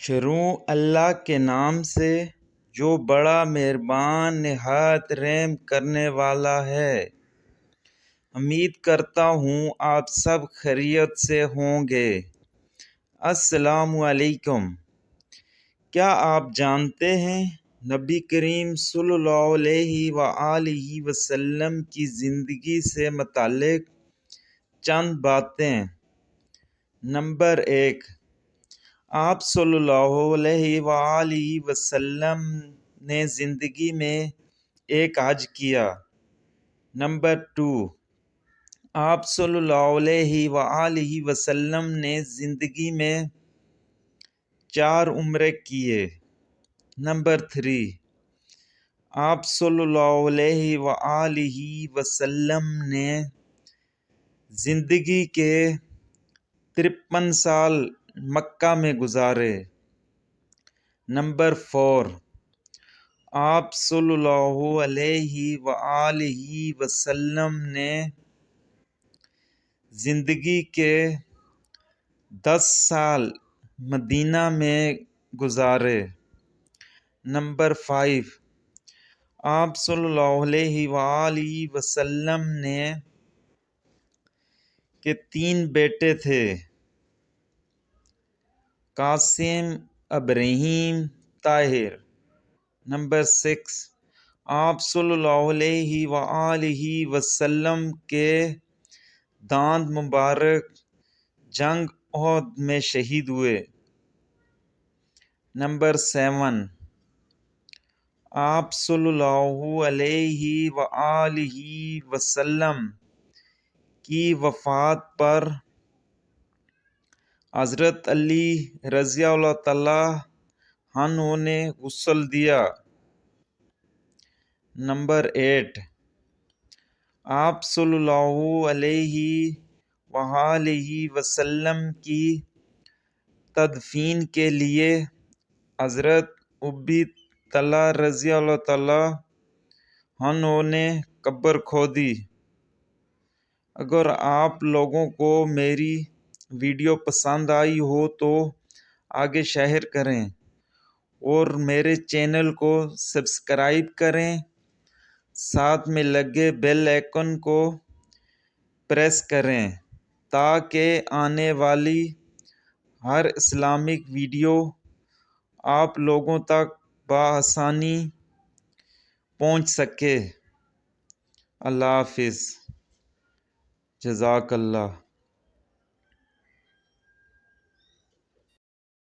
شروع اللہ کے نام سے جو بڑا مہربان نہایت رحم کرنے والا ہے۔ امید کرتا ہوں آپ سب خیریت سے ہوں گے۔ السلام علیکم۔ کیا آپ جانتے ہیں نبی کریم صلی اللہ علیہ وآلہ وسلم کی زندگی سے متعلق چند باتیں۔ نمبر 1، آپ صلی اللہ علیہ وآلہ وسلم نے زندگی میں ایک حج کیا۔ نمبر 2، آپ صلی اللہ علیہ وآلہ وسلم نے زندگی میں 4 عمرے کیے۔ نمبر 3، آپ صلی اللہ علیہ وآلہ وسلم نے زندگی کے 53 سال مکہ میں گزارے۔ نمبر 4، آپ صلی اللہ علیہ وآلہ وسلم نے زندگی کے 10 سال مدینہ میں گزارے۔ نمبر 5، آپ صلی اللہ علیہ وآلہ وسلم نے کے 3 بیٹے تھے، قاسم، ابراہیم، طاہر۔ نمبر 6، آپ صلی اللہ علیہ وآلہ وسلم کے دانت مبارک جنگ احد میں شہید ہوئے۔ نمبر 7، آپ صلی اللہ علیہ وآلہ وسلم کی وفات پر حضرت علی رضی اللہ تعالیٰ عنہ نے غسل دیا۔ نمبر 8، آپ صلی اللہ علیہ وآلہ وسلم کی تدفین کے لیے حضرت ابی طلحہ رضی اللہ تعالیٰ عنہ نے قبر کھودی۔ اگر آپ لوگوں کو میری ویڈیو پسند آئی ہو تو آگے شیئر کریں اور میرے چینل کو سبسکرائب کریں، ساتھ میں لگے بیل آئیکن کو پریس کریں تاکہ آنے والی ہر اسلامک ویڈیو آپ لوگوں تک بآسانی پہنچ سکے۔ اللہ حافظ۔ جزاک اللہ۔